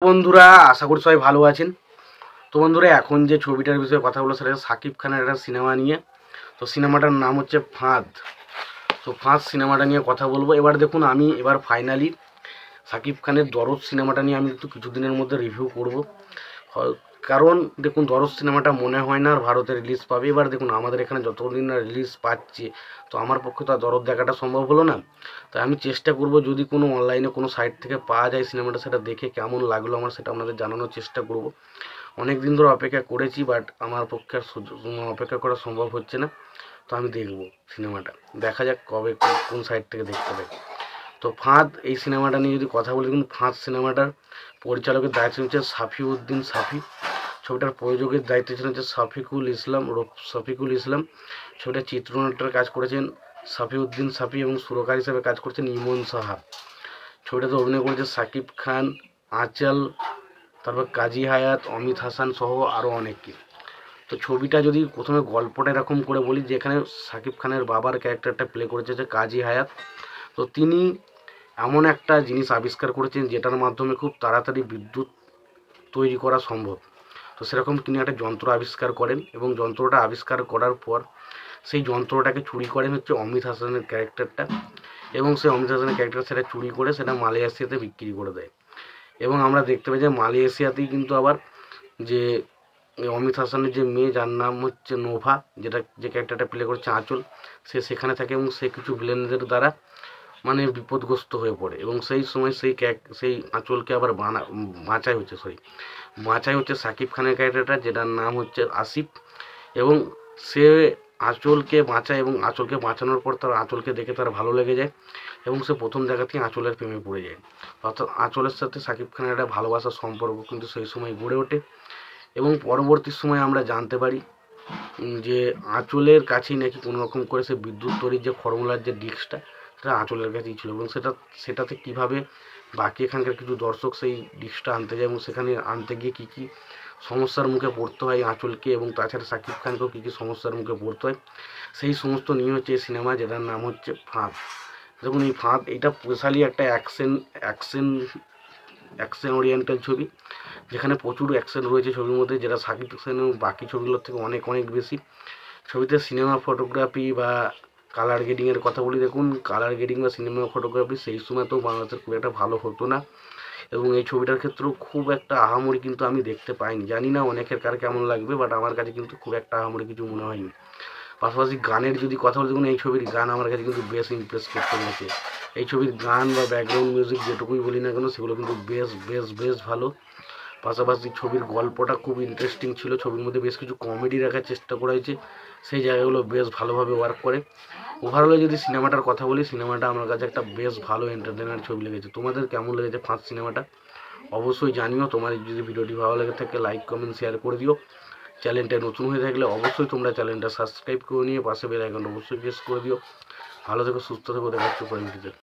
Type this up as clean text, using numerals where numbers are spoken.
বন্ধুরা, আশা করি সবাই ভালো আছেন। তো বন্ধুরা, এখন যে ছবিটার বিষয়ে কথা বলবো সেটা সাকিব খানের একটা সিনেমা নিয়ে। তো সিনেমাটার নাম হচ্ছে ফাঁদ। তো ফাঁদ সিনেমাটা নিয়ে কথা বলবো। এবার দেখুন, আমি এবার ফাইনালি সাকিব খানের দরদ সিনেমাটা নিয়ে আমি একটু কিছুদিনের মধ্যে রিভিউ করব। কারণ দেখুন, দরদ সিনেমাটা মনে হয় না আর ভারতে রিলিজ পাবে। এবার দেখুন, আমাদের এখানে যতদিন না রিলিজ পাচ্ছে, তো আমার পক্ষে তো আর দরদ দেখাটা সম্ভব হলো না। তাই আমি চেষ্টা করব, যদি কোনো অনলাইনে কোনো সাইট থেকে পাওয়া যায় সিনেমাটা, সেটা দেখে কেমন লাগলো আমার সেটা আপনাদের জানানোর চেষ্টা করব। অনেক দিন ধরে অপেক্ষা করেছি, বাট আমার পক্ষে আর অপেক্ষা করা সম্ভব হচ্ছে না। তো আমি দেখব সিনেমাটা, দেখা যাক কবে কোন সাইট থেকে দেখতে পাই। তো ফাঁদ এই সিনেমাটা নিয়ে যদি কথা বলি, দেখুন ফাঁদ সিনেমাটার পরিচালকের দায়িত্ব হচ্ছে সাফিউদ্দিন সাফি। ছবিটার প্রযোজকের দায়িত্বে ছিলেন হচ্ছে শফিকুল ইসলাম। ছবিটার চিত্রনাট্যের কাজ করেছেন সাফিউদ্দিন সাফি এবং সুরকার হিসেবে কাজ করেছেন ইমন সাহা। ছবিটাতে অভিনয় করেছে সাকিব খান, আঁচল, তারপর কাজী হায়াত, অমিত হাসান সহ আরও অনেকে। তো ছবিটা যদি প্রথমে গল্পটা এরকম করে বলি, যে এখানে সাকিব খানের বাবার ক্যারেক্টারটা প্লে করেছে যে কাজী হায়াত। তো তিনি এমন একটা জিনিস আবিষ্কার করেছেন যেটার মাধ্যমে খুব তাড়াতাড়ি বিদ্যুৎ তৈরি করা সম্ভব। তো সেরকম তিনি একটা যন্ত্র আবিষ্কার করেন এবং যন্ত্রটা আবিষ্কার করার পর সেই যন্ত্রটাকে চুরি করেন হচ্ছে অমিত হাসানের ক্যারেক্টারটা, এবং সেই অমিত হাসানের ক্যারেক্টার সেটা চুরি করে সেটা মালয়েশিয়াতে বিক্রি করে দেয়। এবং আমরা দেখতে পাই যে মালয়েশিয়াতেই কিন্তু আবার যে অমিত হাসানের যে মেয়ে, যার নাম হচ্ছে নোভা, যে ক্যারেক্টারটা প্লে করছে আঁচল, সে সেখানে থাকে এবং সে কিছু ভিলেনদের দ্বারা মানে বিপদগ্রস্ত হয়ে পড়ে। এবং সেই সময় সেই আঁচলকে আবার বাঁচাই হচ্ছে সাকিব খানের ক্যারেক্টারটা, যেটার নাম হচ্ছে আসিফ। এবং সে আঁচলকে বাঁচায় এবং আঁচলকে বাঁচানোর পর তার আঁচলকে দেখে তার ভালো লেগে যায় এবং সে প্রথম জায়গাতেই আঁচলের প্রেমে পড়ে যায়। অর্থাৎ আঁচলের সাথে সাকিব খানের একটা ভালোবাসার সম্পর্ক কিন্তু সেই সময় গড়ে ওঠে। এবং পরবর্তী সময়ে আমরা জানতে পারি যে আঁচলের কাছেই নাকি কোনো রকম করে সে বিদ্যুৎ তৈরির যে ফর্মুলার যে ডিস্কটা, সেটা আঁচলের কাছেই ছিল। এবং সেটাতে কীভাবে বাকি এখানকার কিছু দর্শক সেই ডিস্কটা আনতে যায় এবং সেখানে আনতে গিয়ে কী কী সমস্যার মুখে পড়তে হয় আঁচলকে, এবং তাছাড়া সাকিব খানকেও কী কী সমস্যার মুখে পড়তে হয়, সেই সমস্ত নিয়ে হচ্ছে এই সিনেমা, যেটার নাম হচ্ছে ফাঁদ। দেখুন, এই ফাঁদ এটা স্পেশালি একটা অ্যাকশন ওরিয়েন্টাল ছবি, যেখানে প্রচুর অ্যাকশন রয়েছে ছবির মধ্যে, যেটা সাকিব খানের বাকি ছবিগুলোর থেকে অনেক অনেক বেশি। ছবিতে সিনেমা ফটোগ্রাফি বা কালার গ্রেডিংয়ের কথা বলি, দেখুন কালার গ্রেডিং বা সিনেমা ফটোগ্রাফি সেই সময় তো বাংলাদেশের খুব একটা ভালো হতো না, এবং এই ছবিটার ক্ষেত্রেও খুব একটা আহামরি কিন্তু আমি দেখতে পাইনি। জানি না অনেকের কার কেমন লাগবে, বাট আমার কাছে কিন্তু খুব একটা আহামরি কিছু মনে হয়নি। পাশাপাশি গানের যদি কথা বলি, দেখুন এই ছবির গান আমার কাছে কিন্তু বেশ ইমপ্রেস করতে গেছে। এই ছবির গান বা ব্যাকগ্রাউন্ড মিউজিক যেটুকুই বলি না কেন, সেগুলো কিন্তু বেশ ভালো। পাশাপাশি ছবির গল্পটা খুব ইন্টারেস্টিং ছিল। ছবির মধ্যে বেশ কিছু কমেডি রাখার চেষ্টা করা হয়েছে, সেই জায়গাগুলো বেশ ভালোভাবে ওয়ার্ক করে। ওভারঅলে যদি সিনেমাটার কথা বলি, সিনেমাটা আমার কাছে একটা বেশ ভালো এন্টারটেনার ছবি লেগেছে। তোমাদের কেমন লেগেছে ফার্স্ট সিনেমাটা অবশ্যই জানিও। তোমাদের যদি ভিডিওটি ভালো লেগে থাকে লাইক কমেন্ট শেয়ার করে দিও। চ্যানেলটা নতুন হয়ে থাকলে অবশ্যই তোমরা চ্যানেলটা সাবস্ক্রাইব করে নিয়ে পাশে বেল আইকনটা অবশ্যই প্রেস করে দিও। ভালো থেকো, সুস্থ থেকো, দেখা হচ্ছে পরের ভিডিওতে।